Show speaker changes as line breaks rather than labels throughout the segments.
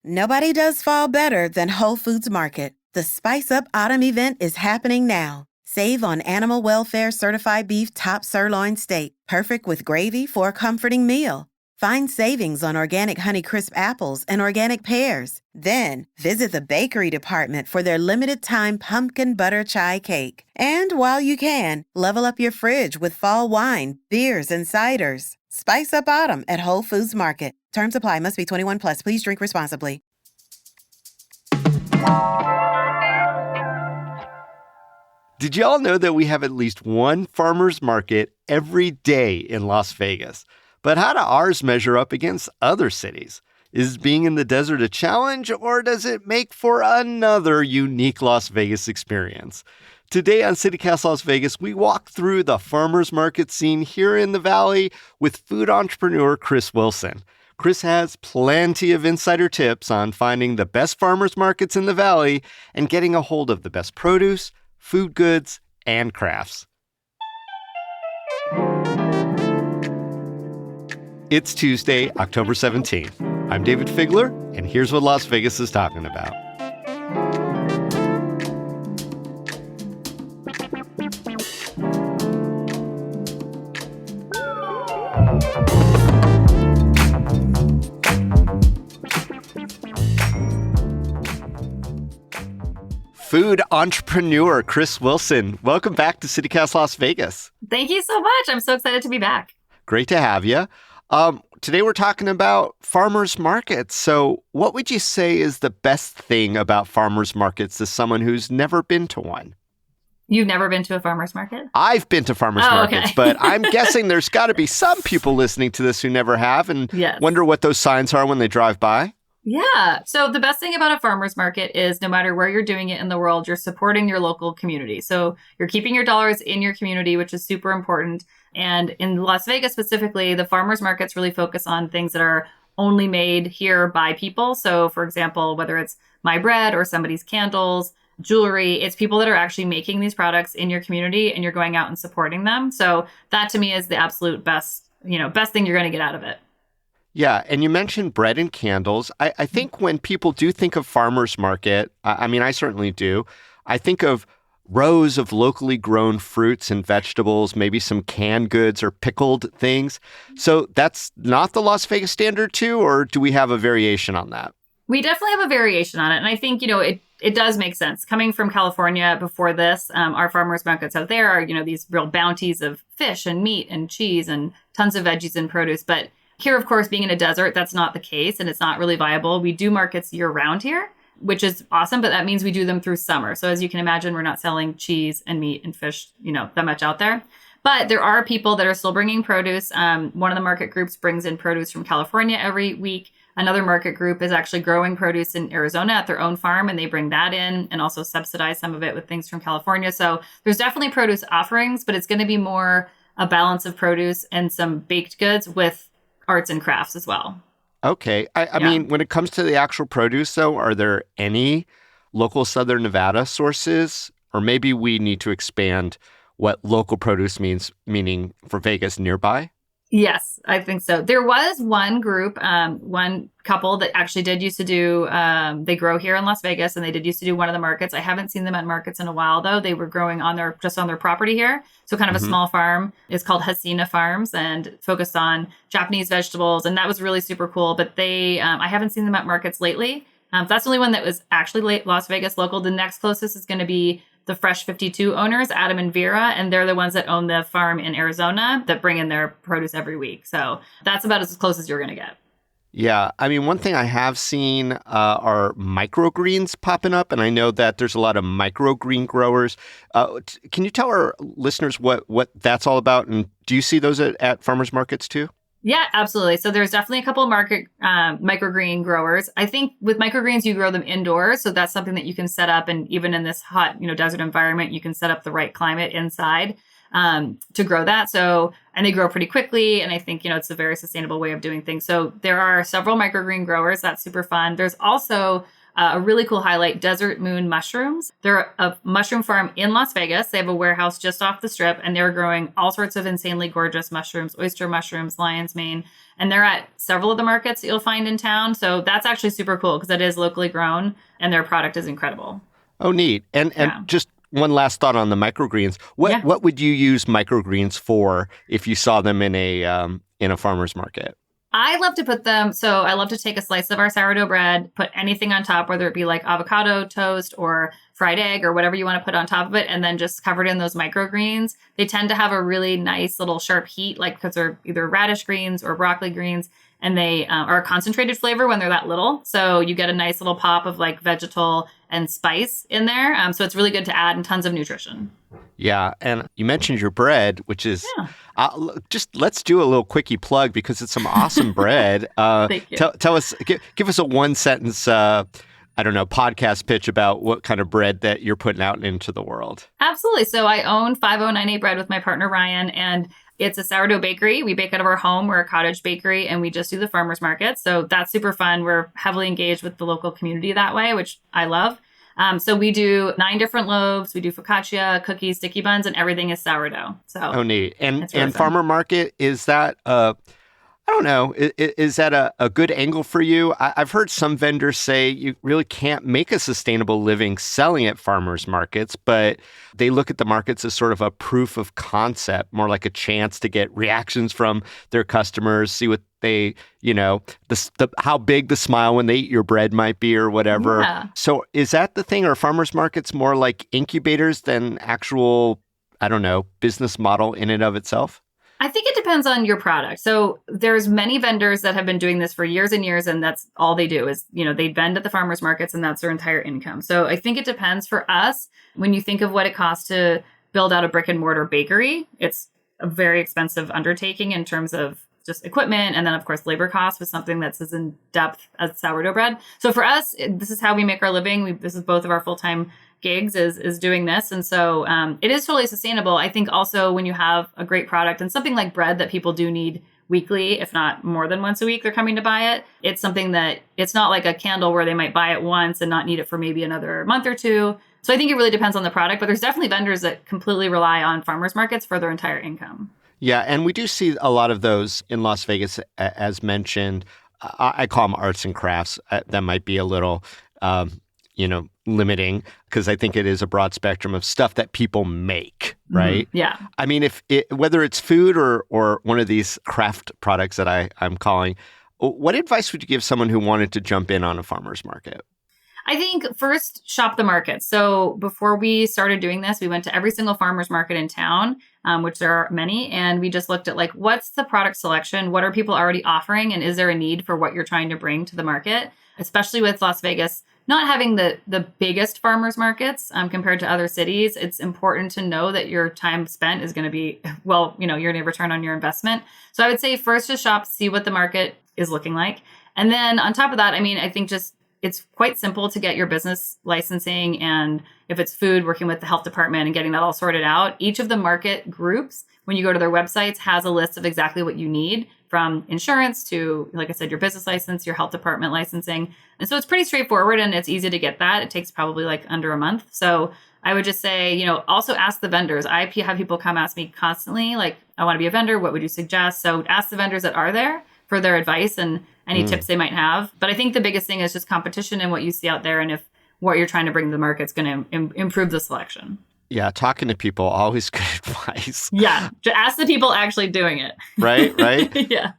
Nobody does fall better than Whole Foods Market. The Spice Up Autumn event is happening now. Save on animal welfare certified beef top sirloin steak, perfect with gravy for a comforting meal. Find savings on organic Honeycrisp apples and organic pears. Then, visit the bakery department for their limited time pumpkin butter chai cake. And while you can, level up your fridge with fall wine, beers, and ciders. Spice Up Autumn at Whole Foods Market. Terms apply. Must be 21 plus. Please drink responsibly.
Did y'all know that we have at least one farmer's market every day in Las Vegas? But how do ours measure up against other cities? Is being in the desert a challenge, or does it make for another unique Las Vegas experience? Today on CityCast Las Vegas, we walk through the farmers market scene here in the Valley with food entrepreneur Chris Wilson. Chris has plenty of insider tips on finding the best farmers markets in the Valley and getting a hold of the best produce, food goods, and crafts. It's Tuesday, October 17th. I'm David Figler, and here's what Las Vegas is talking about. Food entrepreneur Chris Wilson, welcome back to CityCast Las Vegas.
Thank you so much. I'm so excited to be back.
Great to have you. Today we're talking about farmers markets. So what would you say is the best thing about farmers markets as someone who's never been to one?
You've never been to a farmer's market?
I've been to farmers markets,
okay.
But I'm guessing there's got to be some people listening to this who never have and wonder what those signs are when they drive by.
Yeah. So the best thing about a farmer's market is no matter where you're doing it in the world, you're supporting your local community. So you're keeping your dollars in your community, which is super important. And in Las Vegas specifically, the farmers markets really focus on things that are only made here by people. So for example, whether it's my bread or somebody's candles, jewelry, it's people that are actually making these products in your community and you're going out and supporting them. So that to me is the absolute best thing you're going to get out of it.
Yeah, and you mentioned bread and candles. I think when people do think of farmers market, I mean, I certainly do, I think of rows of locally grown fruits and vegetables, maybe some canned goods or pickled things. So that's not the Las Vegas standard too, or do we have a variation on that?
We definitely have a variation on it. And I think, it does make sense. Coming from California before this, our farmers markets out there are, these real bounties of fish and meat and cheese and tons of veggies and produce. But here, of course, being in a desert, that's not the case and it's not really viable. We do markets year round here, which is awesome, but that means we do them through summer. So as you can imagine, we're not selling cheese and meat and fish, that much out there. But there are people that are still bringing produce. One of the market groups brings in produce from California every week. Another market group is actually growing produce in Arizona at their own farm, and they bring that in and also subsidize some of it with things from California. So there's definitely produce offerings, but it's going to be more a balance of produce and some baked goods with arts and crafts as well.
Okay. I mean, when it comes to the actual produce, though, are there any local Southern Nevada sources? Or maybe we need to expand what local produce means, meaning for Vegas nearby?
Yes, I think so. There was one group, one couple that actually did used to do, they grow here in Las Vegas and they did used to do one of the markets. I haven't seen them at markets in a while though. They were growing on their property here. So kind of a small farm. It's called Hasina Farms and focused on Japanese vegetables. And that was really super cool. But I haven't seen them at markets lately. That's the only one that was actually Las Vegas local. The next closest is going to be the Fresh 52 owners, Adam and Vera, and they're the ones that own the farm in Arizona that bring in their produce every week. So that's about as close as you're going to get.
Yeah. I mean, one thing I have seen are microgreens popping up, and I know that there's a lot of microgreen growers. Can you tell our listeners what that's all about? And do you see those at farmers markets too?
Yeah, absolutely. So there's definitely a couple of microgreen growers. I think with microgreens, you grow them indoors. So that's something that you can set up. And even in this hot, desert environment, you can set up the right climate inside to grow that. So, and they grow pretty quickly. And I think, it's a very sustainable way of doing things. So there are several microgreen growers. That's super fun. There's also A really cool highlight, Desert Moon Mushrooms. They're a mushroom farm in Las Vegas. They have a warehouse just off the strip, and they're growing all sorts of insanely gorgeous mushrooms, oyster mushrooms, lion's mane. And they're at several of the markets that you'll find in town. So that's actually super cool because it is locally grown and their product is incredible.
Oh, neat. And just one last thought on the microgreens. What would you use microgreens for if you saw them in a farmer's market?
I love to put them, so I love to take a slice of our sourdough bread, put anything on top, whether it be like avocado toast or fried egg or whatever you want to put on top of it, and then just covered in those microgreens. They tend to have a really nice little sharp heat, like because they're either radish greens or broccoli greens, and they are a concentrated flavor when they're that little. So you get a nice little pop of like vegetal and spice in there. So it's really good to add and tons of nutrition.
Yeah. And you mentioned your bread, which is just let's do a little quickie plug because it's some awesome bread.
Thank you.
Tell us, give us a one sentence, podcast pitch about what kind of bread that you're putting out into the world.
Absolutely. So I own 5098 Bread with my partner, Ryan, and it's a sourdough bakery. We bake out of our home. We're a cottage bakery, and we just do the farmers market. So that's super fun. We're heavily engaged with the local community that way, which I love. So we do 9 different loaves. We do focaccia, cookies, sticky buns, and everything is sourdough. So
neat. And
really
farmer market, is that I don't know. Is that a good angle for you? I've heard some vendors say you really can't make a sustainable living selling at farmers markets, but they look at the markets as sort of a proof of concept, more like a chance to get reactions from their customers, see what they, how big the smile when they eat your bread might be or whatever.
Yeah.
So is that the thing? Are farmers markets more like incubators than actual, business model in and of itself?
I think it depends on your product. So there's many vendors that have been doing this for years and years, and that's all they do is, they vend at the farmers markets and that's their entire income. So I think it depends. For us, when you think of what it costs to build out a brick and mortar bakery, it's a very expensive undertaking in terms of just equipment. And then, of course, labor costs with something that's as in depth as sourdough bread. So for us, this is how we make our living. This is both of our full-time gigs is doing this. And so it is totally sustainable. I think also when you have a great product and something like bread that people do need weekly, if not more than once a week, they're coming to buy it. It's something that it's not like a candle where they might buy it once and not need it for maybe another month or two. So I think it really depends on the product, but there's definitely vendors that completely rely on farmers markets for their entire income.
Yeah, and we do see a lot of those in Las Vegas, as mentioned. I call them arts and crafts. That might be a little, limiting because I think it is a broad spectrum of stuff that people make, right?
Mm-hmm. Yeah.
I mean, whether it's food or one of these craft products that I'm calling, what advice would you give someone who wanted to jump in on a farmer's market?
I think first, shop the market. So before we started doing this, we went to every single farmer's market in town, which there are many. And we just looked at what's the product selection? What are people already offering? And is there a need for what you're trying to bring to the market? Especially with Las Vegas not having the biggest farmers markets compared to other cities, it's important to know that your time spent is going to be, you're going to return on your investment. So I would say first just shop, see what the market is looking like. And then on top of that, I think just it's quite simple to get your business licensing. And if it's food, working with the health department and getting that all sorted out. Each of the market groups, when you go to their websites, has a list of exactly what you need, from insurance to, like I said, your business license, your health department licensing. And so it's pretty straightforward and it's easy to get that. It takes probably under a month. So I would just say, also ask the vendors. I have people come ask me constantly, I want to be a vendor. What would you suggest? So ask the vendors that are there for their advice and any tips they might have. But I think the biggest thing is just competition and what you see out there. And if what you're trying to bring to the market is going to improve the selection.
Yeah, talking to people, always good advice.
Yeah, to ask the people actually doing it.
Right?
Yeah.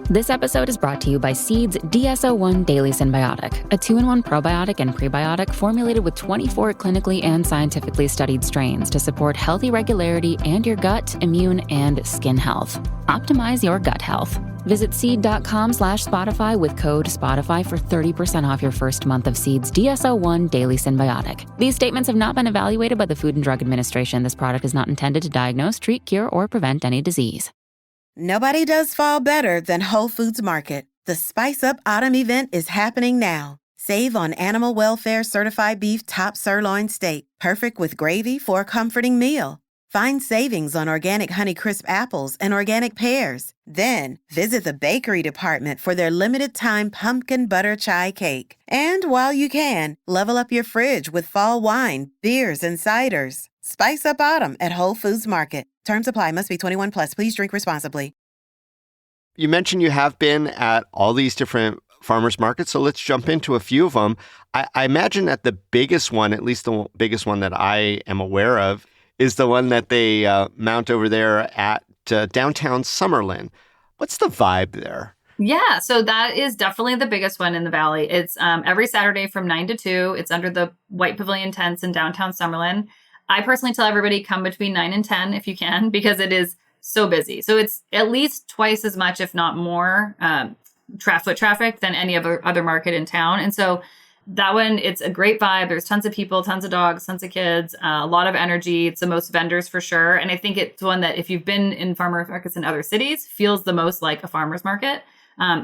This episode is brought to you by Seed's DSO1 Daily Synbiotic, a 2-in-1 probiotic and prebiotic formulated with 24 clinically and scientifically studied strains to support healthy regularity and your gut, immune, and skin health. Optimize your gut health. Visit seed.com/Spotify with code Spotify for 30% off your first month of Seed's DSO1 Daily Synbiotic. These statements have not been evaluated by the Food and Drug Administration. This product is not intended to diagnose, treat, cure, or prevent any disease.
Nobody does fall better than Whole Foods Market. The Spice Up Autumn event is happening now. Save on animal welfare certified beef top sirloin steak, perfect with gravy for a comforting meal. Find savings on organic Honeycrisp apples and organic pears. Then, visit the bakery department for their limited-time pumpkin butter chai cake. And while you can, level up your fridge with fall wine, beers, and ciders. Spice up autumn at Whole Foods Market. Terms apply. Must be 21 plus. Please drink responsibly.
You mentioned you have been at all these different farmers markets, so let's jump into a few of them. I imagine that the biggest one, at least the biggest one that I am aware of, is the one that they mount over there at downtown Summerlin. What's the vibe there?
Yeah, so that is definitely the biggest one in the Valley. It's every Saturday from 9 to 2. It's under the White Pavilion tents in downtown Summerlin. I personally tell everybody come between 9 and 10 if you can, because it is so busy. So it's at least twice as much, if not more, foot traffic than any other market in town. And so that one, it's a great vibe. There's tons of people, tons of dogs, tons of kids, a lot of energy. It's the most vendors for sure. And I think it's one that if you've been in farmers markets in other cities, feels the most like a farmer's market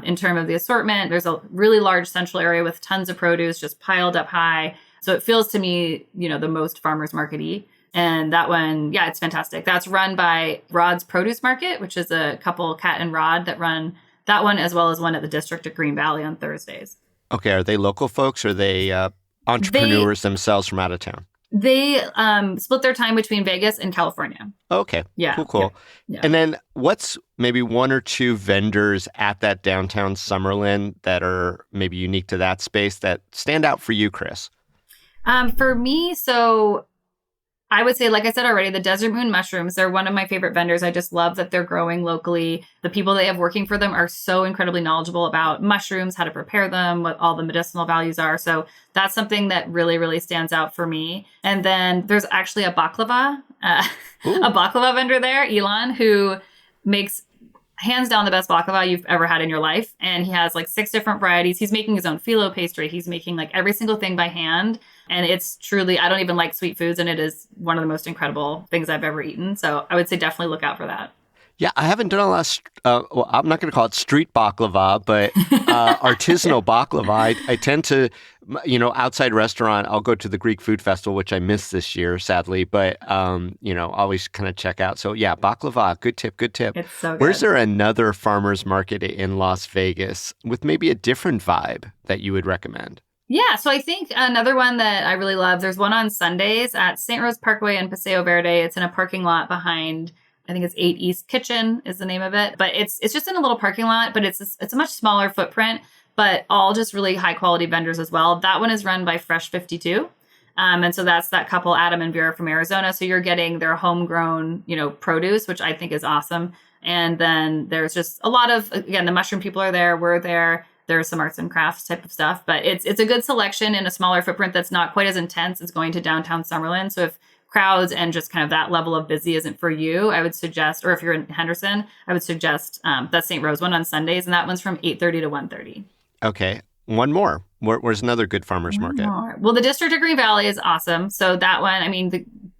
in terms of the assortment. There's a really large central area with tons of produce just piled up high. So it feels to me, the most farmer's market-y. And that one, yeah, it's fantastic. That's run by Rod's Produce Market, which is a couple, Kat and Rod, that run that one as well as one at the District at Green Valley on Thursdays.
Okay, are they local folks or are they entrepreneurs themselves from out of town?
They split their time between Vegas and California.
Okay,
yeah,
cool.
Yeah.
And then what's maybe one or two vendors at that downtown Summerlin that are maybe unique to that space that stand out for you, Chris?
For me, so I would say, like I said already, the Desert Moon mushrooms, they're one of my favorite vendors. I just love that they're growing locally. The people they have working for them are so incredibly knowledgeable about mushrooms, how to prepare them, what all the medicinal values are. So that's something that really, really stands out for me. And then there's actually a baklava vendor there, Elon, who makes hands down the best baklava you've ever had in your life. And he has like 6 different varieties. He's making his own phyllo pastry. He's making like every single thing by hand. And it's truly, I don't even like sweet foods. And it is one of the most incredible things I've ever eaten. So I would say definitely look out for that.
Yeah, I haven't done a lot of, well, I'm not going to call it street baklava, but artisanal baklava. I tend to, outside restaurant, I'll go to the Greek Food Festival, which I missed this year, sadly, but, always kind of check out. So yeah, baklava, good tip.
It's so good.
Where's there another farmer's market in Las Vegas with maybe a different vibe that you would recommend?
Yeah, so I think another one that I really love, there's one on Sundays at St. Rose Parkway and Paseo Verde. It's in a parking lot behind, I think it's 8 East Kitchen is the name of it. But it's just in a little parking lot, but it's a much smaller footprint, but all just really high quality vendors as well. That one is run by Fresh 52. And so that's that couple, Adam and Vera from Arizona. So you're getting their homegrown, produce, which I think is awesome. And then there's just a lot of, again, the mushroom people are there. We're there. There's some arts and crafts type of stuff, but it's a good selection in a smaller footprint that's not quite as intense as going to downtown Summerlin. So if crowds and just kind of that level of busy isn't for you, I would suggest, or if you're in Henderson, I would suggest that St. Rose one on Sundays, and that one's from 8:30 to 1:30.
Okay, one more. Where's another good farmer's market?
Well, the District at Green Valley is awesome. So that one, I mean,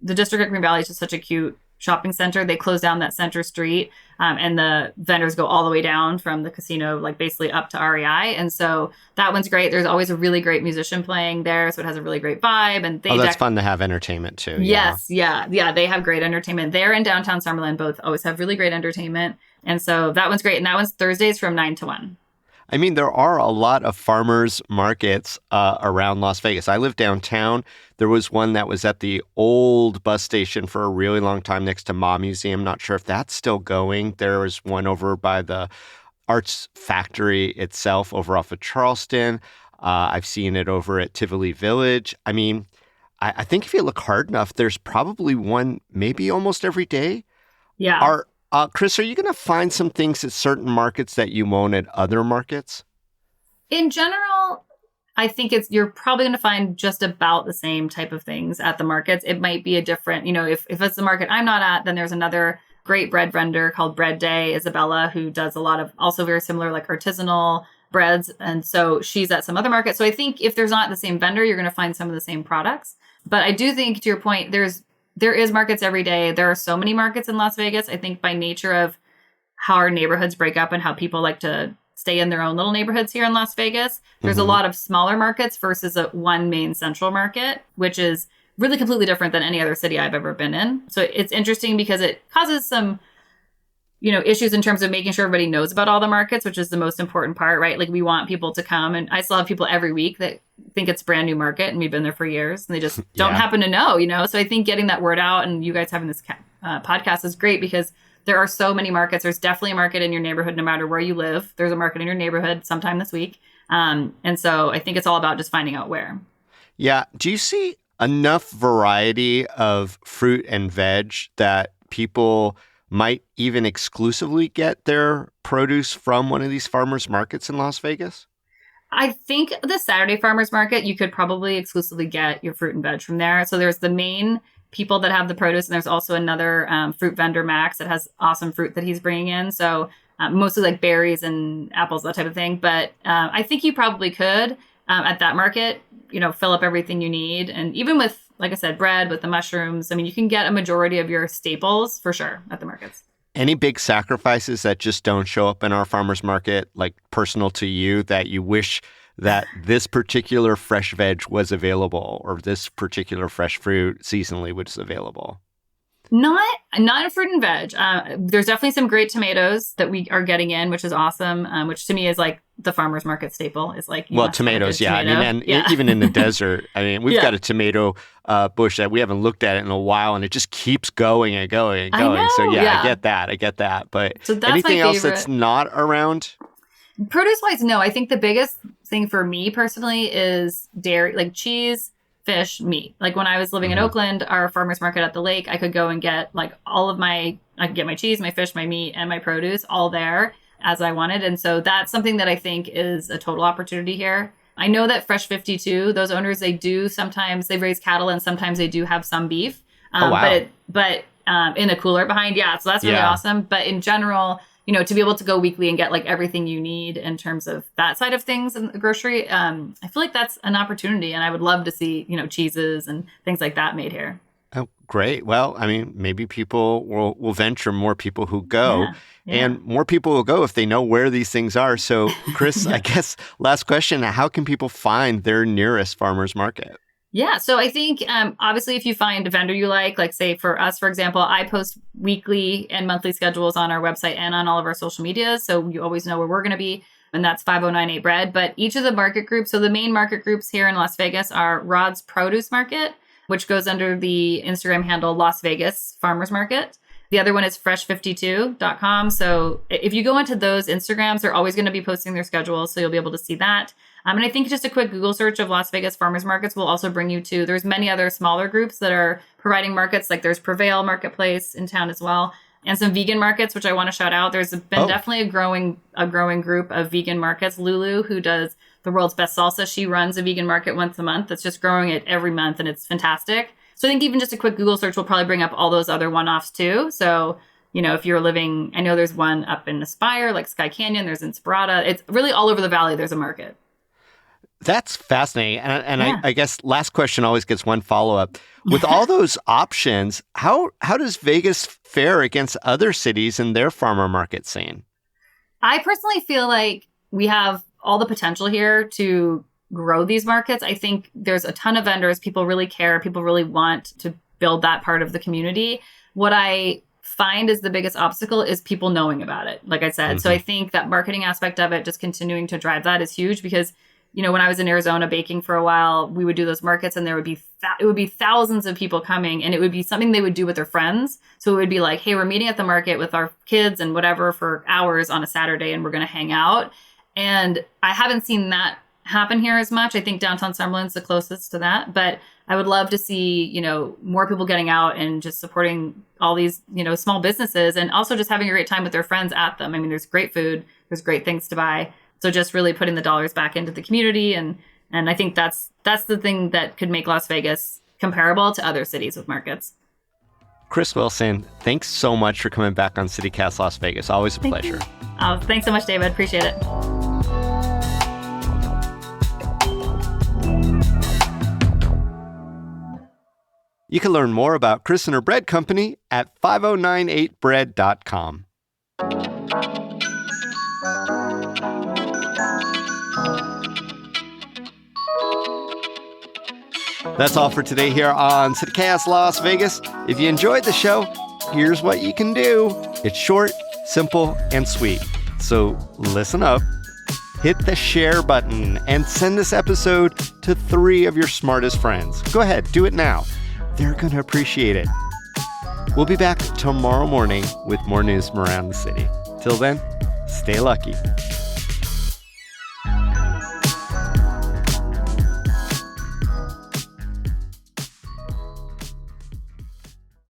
the District at Green Valley is just such a cute shopping center. They close down that center street and the vendors go all the way down from the casino, like basically up to REI. And so that one's great. There's always a really great musician playing there. So it has a really great vibe. And
that's fun to have entertainment too.
Yes. Yeah. They have great entertainment there and downtown Summerlin. Both always have really great entertainment. And so that one's great. And that one's Thursdays from 9 to 1.
I mean, there are a lot of farmers markets around Las Vegas. I live downtown. There was one that was at the old bus station for a really long time next to Ma Museum. Not sure if that's still going. There was one over by the Arts Factory itself over off of Charleston. I've seen it over at Tivoli Village. I mean, I think if you look hard enough, there's probably one maybe almost every day.
Yeah.
Chris, are you going to find some things at certain markets that you won't at other markets?
In general, I think you're probably going to find just about the same type of things at the markets. It might be a different, if it's the market I'm not at, then there's another great bread vendor called Bread Day, Isabella, who does a lot of also very similar like artisanal breads. And so she's at some other market. So I think if there's not the same vendor, you're going to find some of the same products. But I do think, to your point, there is markets every day. There are so many markets in Las Vegas. I think by nature of how our neighborhoods break up and how people like to stay in their own little neighborhoods here in Las Vegas. There's a lot of smaller markets versus one main central market, which is really completely different than any other city I've ever been in. So it's interesting because it causes some, issues in terms of making sure everybody knows about all the markets, which is the most important part, right? Like we want people to come, and I still have people every week that think it's a brand new market and we've been there for years and they just don't happen to know, So I think getting that word out and you guys having this podcast is great because there are so many markets. There's definitely a market in your neighborhood, no matter where you live. There's a market in your neighborhood sometime this week. And so I think it's all about just finding out where.
Yeah. Do you see enough variety of fruit and veg that people might even exclusively get their produce from one of these farmers markets in Las Vegas?
I think the Saturday farmers market, you could probably exclusively get your fruit and veg from there. So there's the main people that have the produce, and there's also another fruit vendor, Max, that has awesome fruit that he's bringing in. So mostly like berries and apples, that type of thing. But I think you probably could at that market, fill up everything you need. And even with, like I said, bread with the mushrooms, I mean, you can get a majority of your staples for sure at the markets.
Any big sacrifices that just don't show up in our farmers market, like personal to you, that you wish that this particular fresh veg was available or this particular fresh fruit seasonally was available?
Not in fruit and veg. There's definitely some great tomatoes that we are getting in, which is awesome, which to me is like the farmer's market staple. Is like,
tomatoes, yeah.
Tomato.
I mean, and even in the desert, I mean, we've got a tomato bush that we haven't looked at it in a while, and it just keeps going and going and going.
I know,
so I get that. But
so that's
anything else that's not around?
Produce-wise, no. I think the biggest thing for me personally is dairy, like cheese, fish, meat. Like when I was living in Oakland, our farmer's market at the lake, I could go and get like I could get my cheese, my fish, my meat, and my produce all there as I wanted. And so that's something that I think is a total opportunity here. I know that Fresh 52, those owners, they raise cattle and sometimes they do have some beef. But in a cooler behind, so that's really awesome. But in general, to be able to go weekly and get like everything you need in terms of that side of things in the grocery, I feel like that's an opportunity. And I would love to see, cheeses and things like that made here.
Oh, great. Well, I mean, maybe people will venture, more people who go. And more people will go if they know where these things are. So, Chris, I guess last question, how can people find their nearest farmer's market?
Yeah. So I think, obviously, if you find a vendor you like say for us, for example, I post weekly and monthly schedules on our website and on all of our social medias. So you always know where we're going to be. And that's 5098 Bread. But each of the market groups, so the main market groups here in Las Vegas are Rod's Produce Market, which goes under the Instagram handle Las Vegas Farmers Market. The other one is fresh52.com. So if you go into those Instagrams, they're always going to be posting their schedules. So you'll be able to see that. And I think just a quick Google search of Las Vegas farmers markets will also bring you to, there's many other smaller groups that are providing markets. Like there's Prevail Marketplace in town as well. And some vegan markets, which I want to shout out. There's been definitely a growing group of vegan markets. Lulu, who does the world's best salsa, she runs a vegan market once a month. That's just growing it every month. And it's fantastic. So I think even just a quick Google search will probably bring up all those other one-offs too. So, if you're living, I know there's one up in Aspire, like Sky Canyon, there's Inspirata. It's really all over the valley. There's a market.
That's fascinating. And I guess last question always gets one follow-up. With all those options, how does Vegas fare against other cities in their farmer market scene?
I personally feel like we have all the potential here to grow these markets. I think there's a ton of vendors. People really care. People really want to build that part of the community. What I find is the biggest obstacle is people knowing about it, like I said. So I think that marketing aspect of it, just continuing to drive that, is huge because, when I was in Arizona baking for a while, we would do those markets and there would be it would be thousands of people coming, and it would be something they would do with their friends. So it would be like, hey, we're meeting at the market with our kids and whatever for hours on a Saturday, and we're going to hang out. And I haven't seen that happen here as much. I think downtown Summerlin's the closest to that, but I would love to see, more people getting out and just supporting all these, small businesses, and also just having a great time with their friends at them. I mean, there's great food, there's great things to buy. So just really putting the dollars back into the community. And I think that's the thing that could make Las Vegas comparable to other cities with markets.
Chris Wilson, thanks so much for coming back on CityCast Las Vegas. Always a pleasure.
Oh, thanks so much, David. Appreciate it.
You can learn more about Chris and her bread company at 5098bread.com. That's all for today here on CityCast Las Vegas. If you enjoyed the show, here's what you can do. It's short, simple, and sweet. So listen up, hit the share button, and send this episode to 3 of your smartest friends. Go ahead, do it now. They're going to appreciate it. We'll be back tomorrow morning with more news from around the city. Till then, stay lucky.